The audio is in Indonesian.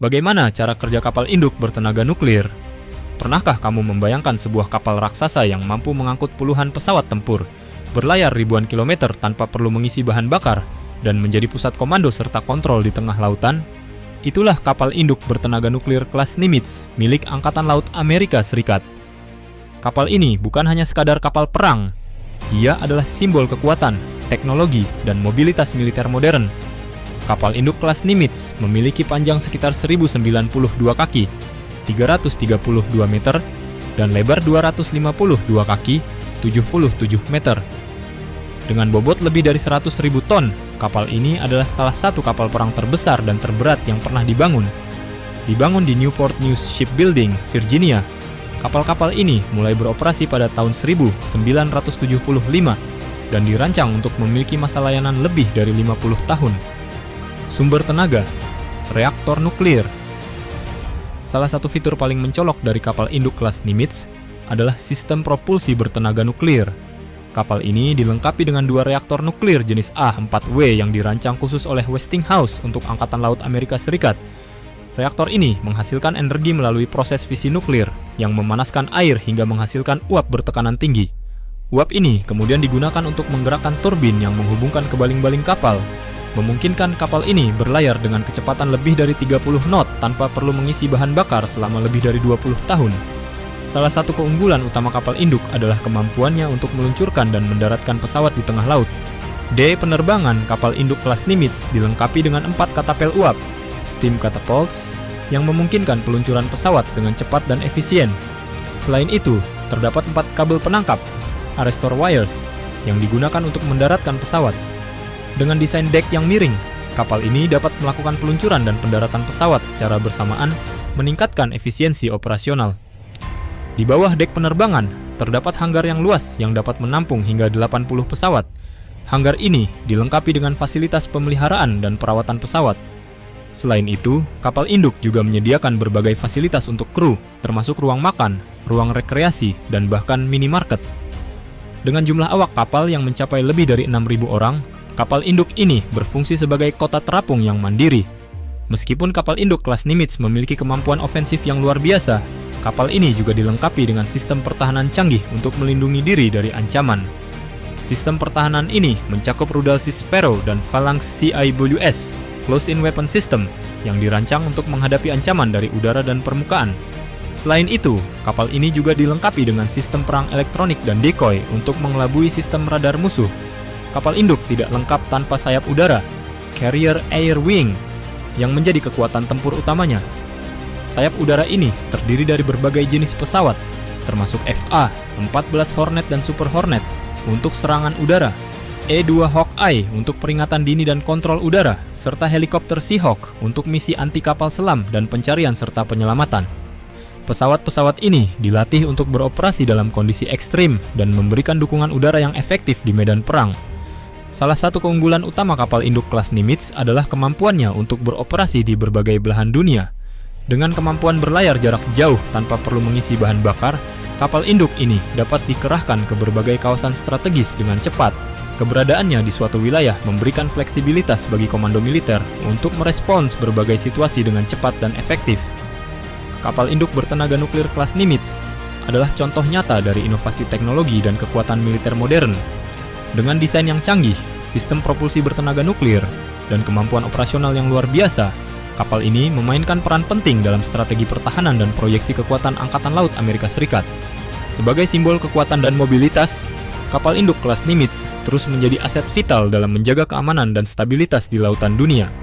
Bagaimana cara kerja kapal induk bertenaga nuklir? Pernahkah kamu membayangkan sebuah kapal raksasa yang mampu mengangkut puluhan pesawat tempur, berlayar ribuan kilometer tanpa perlu mengisi bahan bakar, dan menjadi pusat komando serta kontrol di tengah lautan? Itulah kapal induk bertenaga nuklir kelas Nimitz milik Angkatan Laut Amerika Serikat. Kapal ini bukan hanya sekadar kapal perang, ia adalah simbol kekuatan, teknologi, dan mobilitas militer modern. Kapal induk kelas Nimitz memiliki panjang sekitar 1092 kaki, 332 meter, dan lebar 252 kaki, 77 meter. Dengan bobot lebih dari 100.000 ton, kapal ini adalah salah satu kapal perang terbesar dan terberat yang pernah dibangun. Dibangun di Newport News Shipbuilding, Virginia, kapal-kapal ini mulai beroperasi pada tahun 1975 dan dirancang untuk memiliki masa layanan lebih dari 50 tahun. Sumber tenaga, reaktor nuklir. Salah satu fitur paling mencolok dari kapal induk kelas Nimitz adalah sistem propulsi bertenaga nuklir. Kapal ini dilengkapi dengan 2 reaktor nuklir jenis A4W yang dirancang khusus oleh Westinghouse untuk Angkatan Laut Amerika Serikat. Reaktor ini menghasilkan energi melalui proses fisi nuklir yang memanaskan air hingga menghasilkan uap bertekanan tinggi. Uap ini kemudian digunakan untuk menggerakkan turbin yang menghubungkan kebaling-baling kapal, memungkinkan kapal ini berlayar dengan kecepatan lebih dari 30 knot tanpa perlu mengisi bahan bakar selama lebih dari 20 tahun. Salah satu keunggulan utama kapal induk adalah kemampuannya untuk meluncurkan dan mendaratkan pesawat di tengah laut. D penerbangan kapal induk kelas Nimitz dilengkapi dengan 4 katapel uap, steam catapults, yang memungkinkan peluncuran pesawat dengan cepat dan efisien. Selain itu, terdapat 4 kabel penangkap, arrestor wires, yang digunakan untuk mendaratkan pesawat. Dengan desain dek yang miring, kapal ini dapat melakukan peluncuran dan pendaratan pesawat secara bersamaan, meningkatkan efisiensi operasional. Di bawah dek penerbangan, terdapat hanggar yang luas yang dapat menampung hingga 80 pesawat. Hanggar ini dilengkapi dengan fasilitas pemeliharaan dan perawatan pesawat. Selain itu, kapal induk juga menyediakan berbagai fasilitas untuk kru, termasuk ruang makan, ruang rekreasi, dan bahkan minimarket. Dengan jumlah awak kapal yang mencapai lebih dari 6.000 orang, kapal induk ini berfungsi sebagai kota terapung yang mandiri. Meskipun kapal induk kelas Nimitz memiliki kemampuan ofensif yang luar biasa, kapal ini juga dilengkapi dengan sistem pertahanan canggih untuk melindungi diri dari ancaman. Sistem pertahanan ini mencakup rudal Sea Sparrow dan Phalanx CIWS, Close-in Weapon System, yang dirancang untuk menghadapi ancaman dari udara dan permukaan. Selain itu, kapal ini juga dilengkapi dengan sistem perang elektronik dan decoy untuk mengelabui sistem radar musuh. Kapal induk tidak lengkap tanpa sayap udara, Carrier Air Wing, yang menjadi kekuatan tempur utamanya. Sayap udara ini terdiri dari berbagai jenis pesawat, termasuk FA-14 Hornet dan Super Hornet untuk serangan udara, E-2 Hawkeye untuk peringatan dini dan kontrol udara, serta helikopter Seahawk untuk misi anti kapal selam dan pencarian serta penyelamatan. Pesawat-pesawat ini dilatih untuk beroperasi dalam kondisi ekstrim dan memberikan dukungan udara yang efektif di medan perang. Salah satu keunggulan utama kapal induk kelas Nimitz adalah kemampuannya untuk beroperasi di berbagai belahan dunia. Dengan kemampuan berlayar jarak jauh tanpa perlu mengisi bahan bakar, kapal induk ini dapat dikerahkan ke berbagai kawasan strategis dengan cepat. Keberadaannya di suatu wilayah memberikan fleksibilitas bagi komando militer untuk merespons berbagai situasi dengan cepat dan efektif. Kapal induk bertenaga nuklir kelas Nimitz adalah contoh nyata dari inovasi teknologi dan kekuatan militer modern. Dengan desain yang canggih, sistem propulsi bertenaga nuklir, dan kemampuan operasional yang luar biasa, kapal ini memainkan peran penting dalam strategi pertahanan dan proyeksi kekuatan Angkatan Laut Amerika Serikat. Sebagai simbol kekuatan dan mobilitas, kapal induk kelas Nimitz terus menjadi aset vital dalam menjaga keamanan dan stabilitas di lautan dunia.